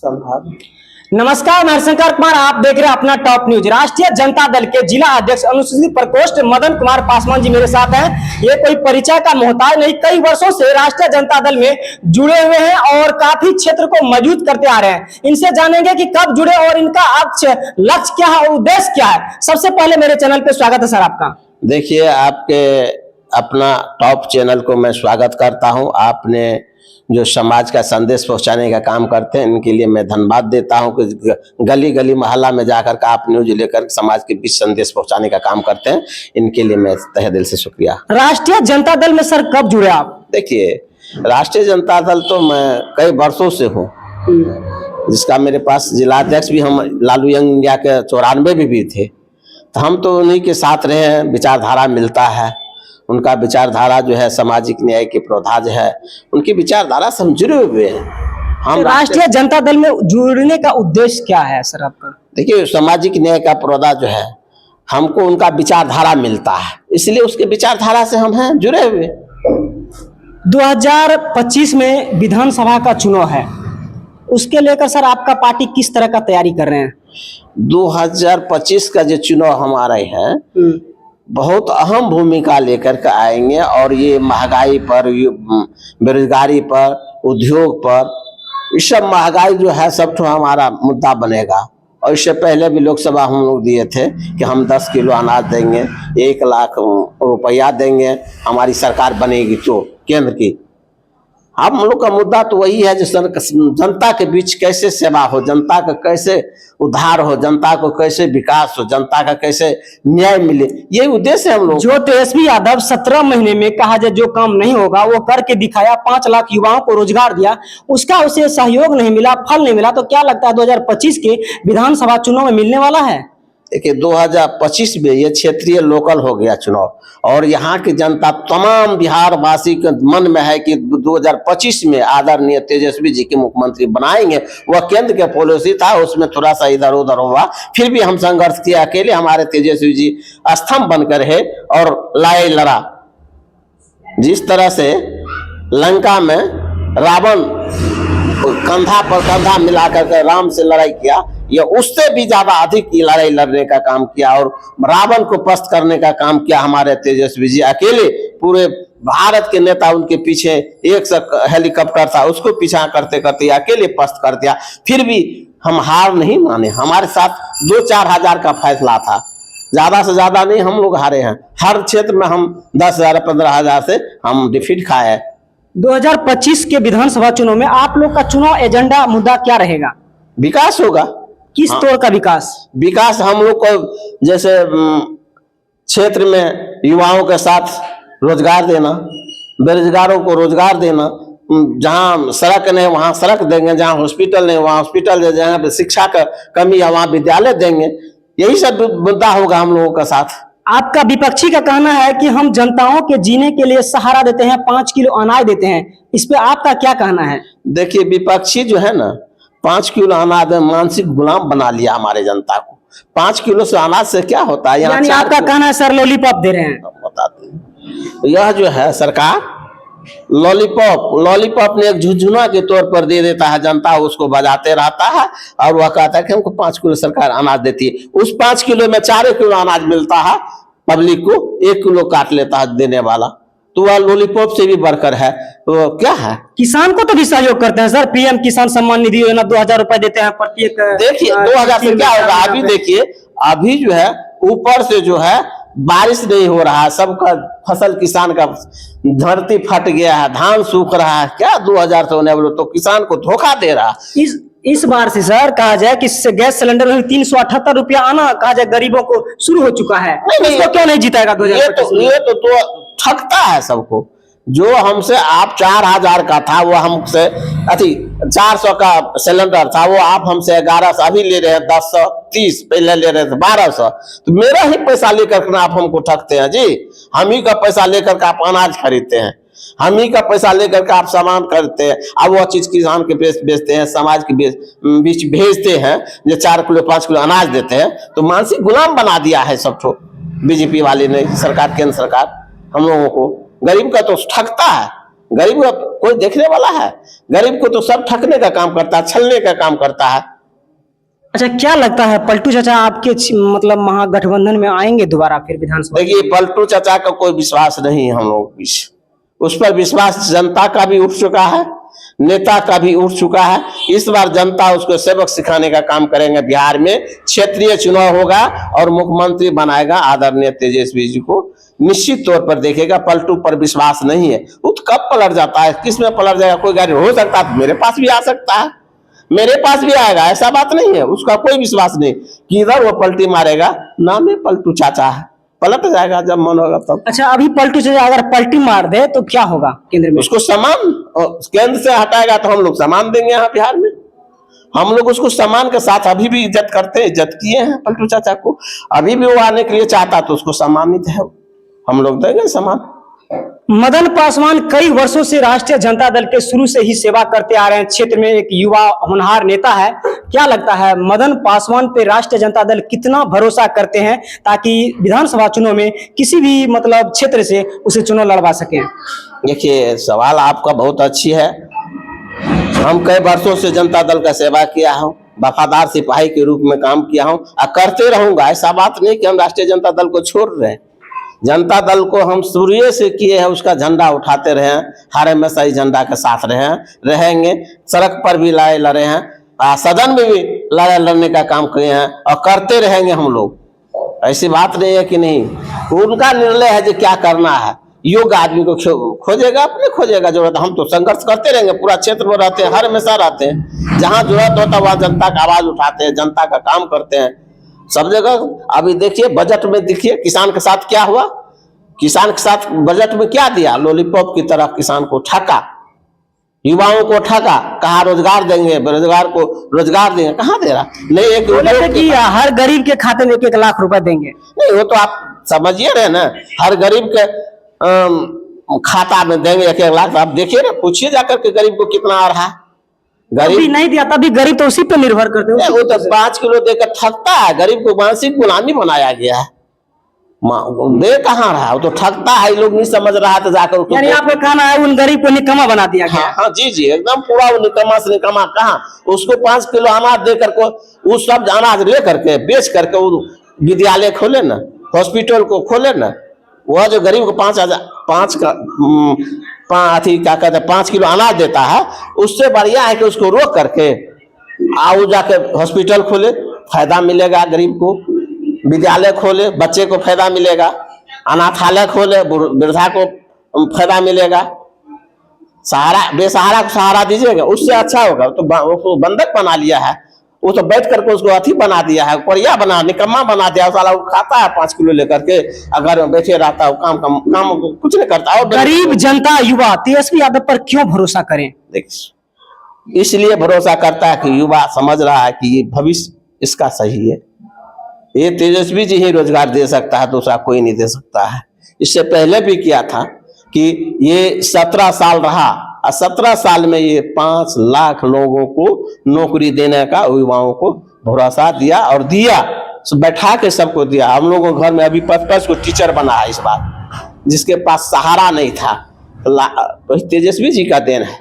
संभाग। नमस्कार, मैं हरिशंकर कुमार, आप देख रहे हैं अपना टॉप न्यूज। राष्ट्रीय जनता दल के जिला अध्यक्ष अनुसूचित प्रकोष्ठ मदन कुमार पासवान जी मेरे साथ हैं। ये कोई परिचय का मोहताज नहीं, कई वर्षों से राष्ट्रीय जनता दल में जुड़े हुए हैं और काफी क्षेत्र को मजबूत करते आ रहे हैं। इनसे जानेंगे कि कब जुड़े और इनका लक्ष्य क्या है, उद्देश्य क्या है। सबसे पहले मेरे चैनल पे स्वागत है सर आपका। देखिए, आपके अपना टॉप चैनल को मैं स्वागत करता हूं। आपने जो समाज का संदेश पहुंचाने का काम करते हैं, इनके लिए मैं धन्यवाद देता हूं कि गली गली मोहल्ला में जाकर के आप न्यूज लेकर समाज के बीच संदेश पहुंचाने का काम करते हैं। इनके लिए मैं तहे दिल से शुक्रिया। राष्ट्रीय जनता दल में सर कब जुड़े आप? देखिए, राष्ट्रीय जनता दल तो मैं कई वर्षों से हूँ, जिसका मेरे पास जिलाध्यक्ष भी हम लालू यंग इंडिया के 94 भी थे। तो हम तो उन्हीं के साथ रहे हैं। विचारधारा मिलता है, उनका विचारधारा जो है सामाजिक न्याय के पौधा जो है, उनकी विचारधारा से हम जुड़े हुए हैं। हम राष्ट्रीय जनता दल में जुड़ने का उद्देश्य क्या है सर आपका? देखिए, सामाजिक न्याय का पौधा जो है, हमको उनका विचारधारा मिलता है, इसलिए उसके विचारधारा से हम हैं जुड़े हुए। 2025 में विधानसभा का चुनाव है, उसके लेकर सर आपका पार्टी किस तरह का तैयारी कर रहे हैं? 2025 का जो चुनाव हमारे है, बहुत अहम भूमिका लेकर के आएंगे और ये महंगाई पर, बेरोजगारी पर, उद्योग पर, इस सब महंगाई जो है सब तो हमारा मुद्दा बनेगा। और इससे पहले भी लोकसभा हम लोग दिए थे कि हम 10 किलो अनाज देंगे, 1 लाख रुपया देंगे, हमारी सरकार बनेगी तो केंद्र की। हम लोग का मुद्दा तो वही है, जो जनता के बीच कैसे सेवा हो, जनता का कैसे उद्धार हो, जनता को कैसे विकास हो, जनता का कैसे न्याय मिले, यही उद्देश्य है हम लोग। जो तेजस्वी यादव 17 महीने में कहा जाए जो काम नहीं होगा वो करके दिखाया, 5 लाख युवाओं को रोजगार दिया, उसका उसे सहयोग नहीं मिला, फल नहीं मिला, तो क्या लगता है 2025 के विधानसभा चुनाव में मिलने वाला है? देखिए, 2025 में ये क्षेत्रीय लोकल हो गया चुनाव, और यहाँ की जनता तमाम बिहार वासी के मन में है कि 2025 में आदरणीय तेजस्वी जी के मुख्यमंत्री बनाएंगे। वह केंद्र के पॉलिसी था, उसमें थोड़ा सा इधर उधर हुआ, फिर भी हम संघर्ष किया अकेले। हमारे तेजस्वी जी स्तंभ बनकर है और लड़ाई लड़ा। जिस तरह से लंका में रावण कंधा पर कंधा मिलाकर के राम से लड़ाई किया, ये उससे भी ज्यादा अधिक लड़ाई लड़ने का काम किया और रावण को पस्त करने का काम किया हमारे तेजस्वी जी अकेले। पूरे भारत के नेता उनके पीछे, एक हेलीकॉप्टर था, उसको पीछा करते करते अकेले पस्त कर दिया। फिर भी हम हार नहीं माने। हमारे साथ 2-4 हजार का फैसला था, ज्यादा से ज्यादा नहीं हम लोग हारे हैं। हर क्षेत्र में हम 10,000 15,000 से हम डिफीट खाए। 2025 के विधानसभा चुनाव में आप लोग का चुनाव एजेंडा मुद्दा क्या रहेगा? विकास होगा। किस तौर का विकास? विकास हम लोग को जैसे क्षेत्र में युवाओं के साथ रोजगार देना, बेरोजगारों को रोजगार देना, जहाँ सड़क नहीं वहाँ सड़क देंगे, जहाँ हॉस्पिटल नहीं वहाँ हॉस्पिटल देंगे, जहाँ शिक्षा का कमी है वहाँ विद्यालय देंगे। यही सब मुद्दा होगा हम लोगों के साथ। आपका विपक्षी का कहना है कि हम जनताओं के जीने के लिए सहारा देते हैं, 5 किलो अनाज देते हैं, इस पे आपका क्या कहना है? देखिए, विपक्षी जो है ना, 5 किलो अनाज मानसिक गुलाम बना लिया हमारे जनता को। 5 किलो से अनाज से क्या होता है? यानी आपका कहना है सर लॉलीपॉप दे रहे हैं? बताते हैं, यह जो है सरकार लॉलीपॉप ने एक झुझुना के तौर पर दे देता है, जनता उसको बजाते रहता है और वह कहता है कि हमको 5 किलो सरकार अनाज देती है। उस 5 किलो में 4 किलो अनाज मिलता है पब्लिक को, 1 किलो काट लेता है देने वाला। तो वह लॉलीपॉप से भी बढ़कर है। तो क्या है, किसान को तो भी सहयोग करते हैं सर। पीएम किसान सम्मान निधि योजना 2000 रुपए देते हैं प्रत्येक। देखिए 2000 से क्या होगा? अभी देखिए, अभी जो है ऊपर से जो है बारिश नहीं हो रहा है, सबका फसल, किसान का धरती फट गया है, धान सूख रहा है। क्या 2000 से होने वाले? तो किसान को धोखा दे रहा है। इस बार से सर कहा जाए कि गैस सिलेंडर में 378 रुपया आना कहा जाए गरीबों को शुरू हो चुका है। इसको क्या नहीं जीताएगा 2025 में? ये तो ठगता है सबको। जो हमसे आप 4000 का था, वो हमसे 400 का सिलेंडर था, वो आप हमसे 1100 अभी ले रहे हैं, 1030 पहले ले रहे थे 1200। तो मेरा ही पैसा लेकर आप हमको ठगते हैं जी। हम ही का पैसा लेकर के आप अनाज खरीदते हैं, हम ही का पैसा लेकर के आप सामान खरीदते हैं। अब वह चीज किसान के बेचते हैं, समाज के बीच भेजते हैं, जो 4 किलो 5 किलो अनाज देते हैं। तो मानसिक गुलाम बना दिया है सब बीजेपी वाले ने, सरकार, केंद्र सरकार हम लोगों को। गरीब का तो ठगता है, गरीब का कोई देखने वाला है? गरीब को तो सब ठगने का काम करता है, छलने का काम करता है। अच्छा, क्या लगता है पलटू चाचा आपके मतलब महागठबंधन में आएंगे दोबारा फिर विधानसभा? देखिए, पलटू चाचा का कोई विश्वास नहीं है हम लोगों के बीच। उस पर विश्वास जनता का भी उठ चुका है, नेता का भी उठ चुका है। इस बार जनता उसको सबक सिखाने का काम करेंगे। बिहार में क्षेत्रीय चुनाव होगा और मुख्यमंत्री बनाएगा आदरणीय तेजस्वी जी को। निश्चित तौर पर देखेगा। पलटू पर विश्वास नहीं है। वो तो कब पलट जाता है, किस में पलट जाएगा कोई गाड़ी हो सकता है, मेरे पास भी आ सकता है, मेरे पास भी आएगा, ऐसा बात नहीं है। उसका कोई विश्वास नहीं कि इधर वो पलटी मारेगा। नाम है पलटू चाचा है, पलट जाएगा जब मन होगा तब। अच्छा, अभी पलटू चाचा अगर पलटी मार दे तो क्या होगा केंद्र में? उसको सामान केंद्र से हटाएगा तो हम लोग सामान देंगे। यहाँ बिहार में हम लोग उसको सम्मान के साथ अभी भी इज्जत करते हैं, इज्जत किए हैं पलटू चाचा को। अभी भी वो आने के लिए चाहता तो उसको सम्मानित है, हम लोग देंगे सम्मान। मदन पासवान कई वर्षों से राष्ट्रीय जनता दल के शुरू से ही सेवा करते आ रहे हैं। क्षेत्र में एक युवा होनहार नेता है। क्या लगता है मदन पासवान पे राष्ट्रीय जनता दल कितना भरोसा करते हैं ताकि विधानसभा चुनाव में किसी भी मतलब क्षेत्र से उसे चुनाव लड़वा सके? देखिए, सवाल आपका बहुत अच्छी है। हम कई वर्षों से जनता दल का सेवा किया हूँ, वफादार सिपाही के रूप में काम किया हूँ और करते रहूंगा। ऐसा बात नहीं कि हम राष्ट्रीय जनता दल को छोड़ रहे हैं। जनता दल को हम शुरू से किए हैं, उसका झंडा उठाते रहे हैं, हर हमेशा इस झंडा के साथ रहे हैं, रहेंगे। सड़क पर भी लड़ाई लड़े हैं, सदन में भी लड़ाई लड़ने का काम किए हैं और करते रहेंगे हम लोग। ऐसी बात नहीं है कि नहीं, उनका निर्णय है जो क्या करना है। योग्य आदमी को खोजेगा, अपने खोजेगा जरूरत। हम तो संघर्ष करते रहेंगे, पूरा क्षेत्र में रहते हैं, हर हमेशा रहते हैं। जहाँ जरूरत होता है वहाँ जनता का आवाज उठाते हैं, जनता का काम करते हैं सब जगह। अभी देखिए बजट में, देखिए किसान के साथ क्या हुआ। किसान के साथ बजट में क्या दिया? लॉलीपॉप की तरह किसान को ठगा, युवाओं को ठगा। कहा रोजगार देंगे, बेरोजगार को रोजगार देंगे, कहाँ दे रहा? नहीं, एक कि हर गरीब के खाते में 1-1 लाख रुपए देंगे। नहीं, वो तो आप समझिए रहे ना, हर गरीब के खाता में देंगे 1-1 लाख। आप देखिए ना, पूछिए जाकर के गरीब को कितना आ रहा है। गरीब नहीं दिया तभी गरीब तो उसी पे निर्भर करते हैं। वो तो 5 किलो देकर ठगता है। गरीब को मानसिक गुलामी बनाया गया है। दे कहाँ रहा, वो तो ठगता है। लोग नहीं समझ रहा था जाकर। यानी आपका कहना है उन गरीब को निकम्मा बना दिया गया? हाँ जी जी, एकदम पूरा वो निकम्मा से निकम्मा। कहाँ उसको 5 किलो अनाज दे करके, वो सब अनाज ले करके बेच करके वो विद्यालय खोले ना, हॉस्पिटल को खोले ना। वह जो गरीब को 5 किलो अनाज देता है, उससे बढ़िया है कि उसको रोक करके आओ जाके हॉस्पिटल खोले, फायदा मिलेगा गरीब को। विद्यालय खोले, बच्चे को फायदा मिलेगा। अनाथालय खोले, वृद्धा को फायदा मिलेगा। सहारा, बेसहारा को सहारा दीजिएगा, उससे अच्छा होगा। तो वो बंधक बना लिया है, वो तो बैठ करके उसको अथी बना दिया है, परिया बना, निकम्मा बना दिया। साला वो खाता है 5 किलो लेकर के, अगर बैठे रहता है काम कुछ नहीं करता। और गरीब जनता युवा तेजस्वी यादव पर क्यों भरोसा करें? देखिए, इसलिए भरोसा करता है कि युवा समझ रहा है कि ये भविष्य इसका सही है। ये तेजस्वी जी ही रोजगार दे सकता है, दूसरा कोई नहीं दे सकता है। इससे पहले भी किया था कि ये 17 साल रहा और 17 साल में ये 5 लाख लोगों को नौकरी देने का युवाओं को भरोसा दिया और दिया, बैठा के सबको दिया। हम लोगों के घर में अभी 5-5 को टीचर बना है इस बार, जिसके पास सहारा नहीं था। तेजस्वी जी का देन है,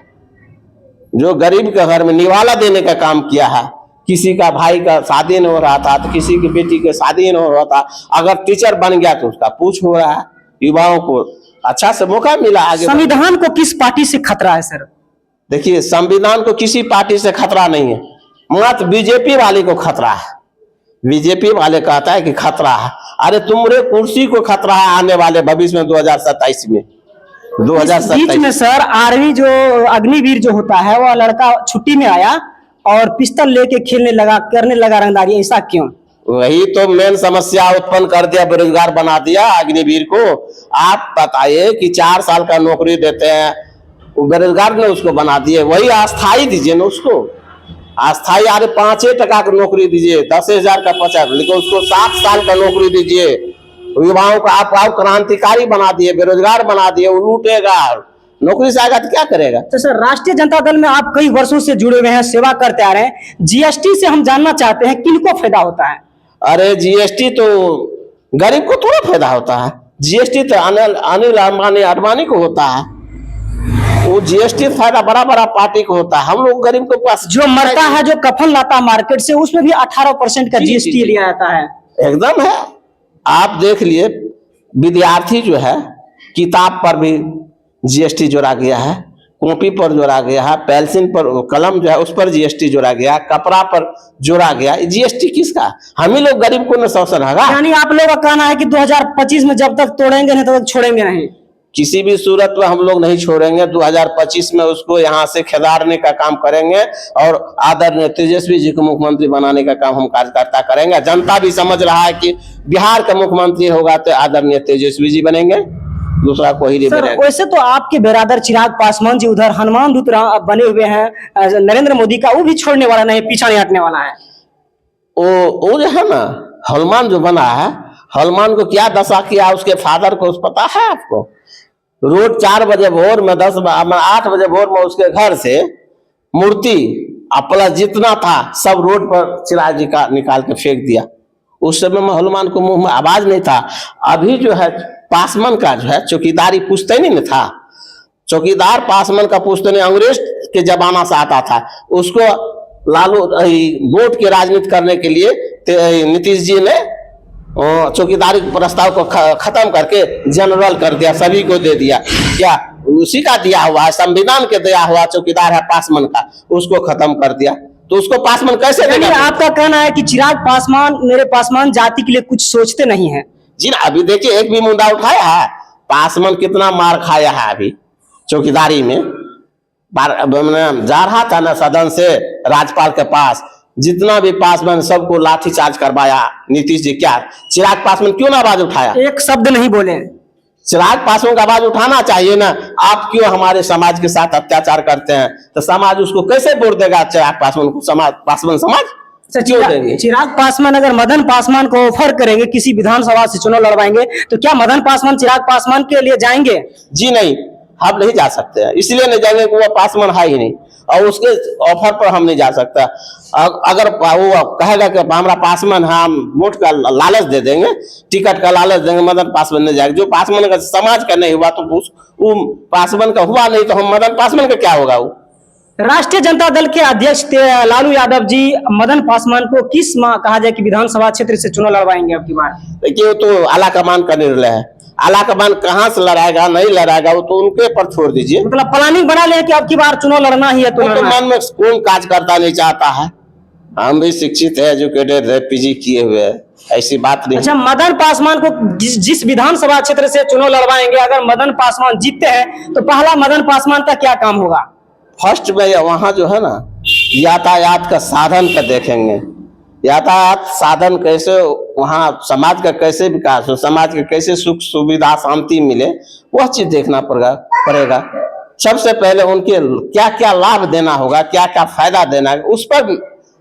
जो गरीब के घर में निवाला देने का काम किया है। किसी का भाई का शादी नहीं हो रहा था तो किसी की बेटी के शादी नहीं हो रहा था, अगर टीचर बन गया तो उसका पूछ हो रहा है। युवाओं को अच्छा से मौका मिला आगे। संविधान को किस पार्टी से खतरा है सर? देखिए, संविधान को किसी पार्टी से खतरा नहीं है, मात्र बीजेपी वाले को खतरा है। बीजेपी वाले कहता है कि खतरा है। अरे तुम्हारे कुर्सी को खतरा है आने वाले भविष्य में 2027 में। 2027 बीच में सर आर्मी जो अग्निवीर जो होता है, वो लड़का छुट्टी में आया और पिस्टल लेके खेलने लगा, करने लगा रंगदारी। ऐसा क्यों? वही तो मेन समस्या उत्पन्न कर दिया, बेरोजगार बना दिया अग्निवीर को। आप बताइए कि 4 साल का नौकरी देते हैं, वो बेरोजगार ने उसको बना दिए। वही अस्थाई दीजिए ना उसको, अस्थाई। अरे 5 टका की नौकरी दीजिए, 10,000 का 50, लेकिन उसको 7 साल का नौकरी दीजिए। युवाओं को आप क्रांतिकारी बना दिए, बेरोजगार बना दिए, वो लूटेगा। नौकरी से आएगा तो क्या करेगा? तो सर राष्ट्रीय जनता दल में आप कई वर्षों से जुड़े हुए हैं, सेवा करते आ रहे हैं। जीएसटी से हम जानना चाहते हैं किनको फायदा होता है? अरे जीएसटी तो गरीब को थोड़ा फायदा होता है। जीएसटी तो अनिल अंबानी को होता है। वो जीएसटी फायदा बड़ा बड़ा पार्टी को होता है, हम लोग गरीब के पास जो मरता है, जो कफन लाता है मार्केट से, उसमें भी 18% का जी, जीएसटी जी। लिया जाता है। एकदम है। आप देख लिए विद्यार्थी जो है किताब पर भी जीएसटी जोड़ा गया है, कॉपी पर जोड़ा गया है, पेंसिल पर कलम जो है उस पर जीएसटी जोड़ा गया, कपड़ा पर जोड़ा गया। जीएसटी किसका? हम ही लोग गरीब को न शोषण होगा। यानी आप लोगों का कहना है कि 2025 में जब तक तोड़ेंगे नहीं तब तक छोड़ेंगे नहीं। किसी भी सूरत में हम लोग नहीं छोड़ेंगे। 2025 में उसको यहाँ से खेदारने का काम करेंगे और आदरणीय तेजस्वी जी को मुख्यमंत्री बनाने का काम हम कार्यकर्ता करेंगे। जनता भी समझ रहा है कि बिहार का मुख्यमंत्री होगा तो आदरणीय तेजस्वी जी बनेंगे, दूसरा कोई नहीं सर, बनेगा। वैसे तो आपके बिरादर चिराग पासवान जी उधर हनुमान दूत बने हुए हैं नरेंद्र मोदी का, वो भी छोड़ने वाला नहीं, पीछा नहीं हटने वाला है। वो जो है ना, हनुमान जो बना है, हनुमान को क्या दशा किया उसके फादर को पता है आपको? रोज 4 बजे भोर में 8 बजे भोर में उसके घर से मूर्ति अपना जितना था सब रोड पर चिराग जी का निकाल के फेंक दिया। उस समय में हनुमान को मुंह में आवाज नहीं था। अभी जो है पासवान का जो है चौकीदारी पुश्तैनी में था, चौकीदार पासवान का पुश्तैनी अंग्रेज के जमाना से आता था। उसको लालू वोट की राजनीति करने के लिए नीतीश जी ने चौकीदारी प्रस्ताव को खत्म करके जनरल कर दिया, सभी को दे दिया। क्या उसी का दिया हुआ है, संविधान के दिया हुआ चौकीदार है पासवान का, उसको खत्म कर दिया। तो उसको पासवान कैसे देगा? आपका कहना है कि चिराग पासवान मेरे पासवान जाति के लिए कुछ सोचते नहीं है। जी ना, अभी देखिए एक भी मुद्दा उठाया है? पासवान कितना मार खाया है अभी चौकीदारी में। जा रहा था ना सदन से राज्यपाल के पास, जितना भी पासवान सबको लाठीचार्ज करवाया नीतीश जी। क्या चिराग पासवान क्यों ना आवाज उठाया? एक शब्द नहीं बोले। चिराग पासवान का आवाज उठाना चाहिए ना। आप क्यों हमारे समाज के साथ अत्याचार करते हैं? तो समाज उसको कैसे वोट देगा? चिराग पासवान को पासवान समाज क्यों देंगे? चिराग पासवान अगर मदन पासवान को ऑफर करेंगे, किसी विधानसभा से चुनाव लड़वाएंगे, तो क्या मदन पासवान चिराग पासवान के लिए जाएंगे? जी नहीं, हम नहीं जा सकते हैं। इसलिए नहीं जाएंगे कि वो पासवान है ही नहीं और उसके ऑफर पर हम नहीं जा सकता। अगर वो कहेगा कि हमारा पासवान है, हम वोट का लालच दे देंगे, टिकट का लालच देंगे, मदन पासवान नहीं जाएगा। जो पासवान का समाज का नहीं हुआ तो वो पासवान का हुआ नहीं, तो हम मदन पासवान का क्या होगा? वो राष्ट्रीय जनता दल के अध्यक्ष लालू यादव जी मदन पासवान को किस माह कहा जाए कि विधानसभा क्षेत्र से चुनाव लड़वाएंगे अब की बार? देखिए, वो तो आला कमान का निर्णय है। आला कमान कहाँ से लड़ाएगा नहीं लड़ाएगा वो तो उनके पर छोड़ दीजिए। मतलब प्लानिंग बना ले कि अब की बार चुनाव लड़ना ही है तो मन में कौन कार्यकर्ता नहीं चाहता है? हम भी शिक्षित है, एजुकेटेड है, पीजी किए हुए है, ऐसी बात नहीं। अच्छा, मदन पासवान को जिस विधानसभा क्षेत्र से चुनाव लड़वाएंगे, अगर मदन पासवान जीतते हैं तो पहला मदन पासवान का क्या काम होगा? फर्स्ट में वहाँ जो है ना, यातायात का साधन का देखेंगे। यातायात साधन कैसे, वहाँ समाज का कैसे विकास हो, समाज के कैसे सुख सुविधा शांति मिले, वह चीज देखना पड़ेगा। सबसे पहले उनके क्या क्या लाभ देना होगा, क्या क्या फायदा देना है, उस पर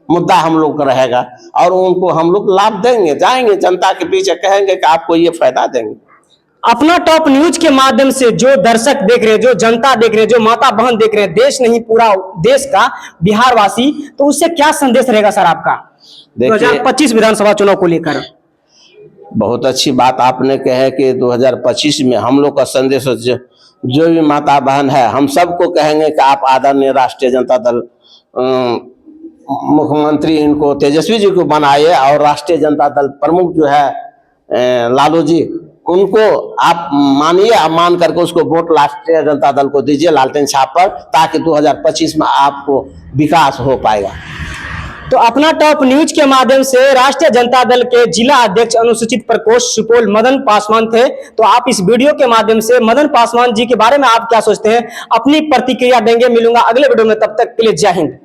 मुद्दा हम लोग का रहेगा और उनको हम लोग लाभ देंगे। जाएंगे जनता के पीछे, कहेंगे कि आपको ये फायदा देंगे। अपना टॉप न्यूज के माध्यम से जो दर्शक देख रहे हैं, जो जनता देख रहे हैं, जो माता बहन देख रहे हैं, देश नहीं पूरा देश का बिहार वासी, तो उससे क्या संदेश रहेगा सर आपका 2025 विधानसभा चुनाव को लेकर? बहुत अच्छी बात आपने कहे कि 2025 में हम लोग का संदेश जो भी माता बहन है, हम सबको कहेंगे कि आप आदरणीय राष्ट्रीय जनता दल मुख्यमंत्री इनको तेजस्वी जी को बनाइए और राष्ट्रीय जनता दल प्रमुख जो है लालू जी, उनको आप मानिए, मान करके उसको वोट राष्ट्रीय जनता दल को दीजिए लालटेन छाप पर, ताकि 2025 में आपको विकास हो पाएगा। तो अपना टॉप न्यूज के माध्यम से राष्ट्रीय जनता दल के जिला अध्यक्ष अनुसूचित प्रकोष्ठ सुपौल मदन पासवान थे। तो आप इस वीडियो के माध्यम से मदन पासवान जी के बारे में आप क्या सोचते हैं, अपनी प्रतिक्रिया देंगे। मिलूंगा अगले वीडियो में, तब तक के लिए जय हिंद।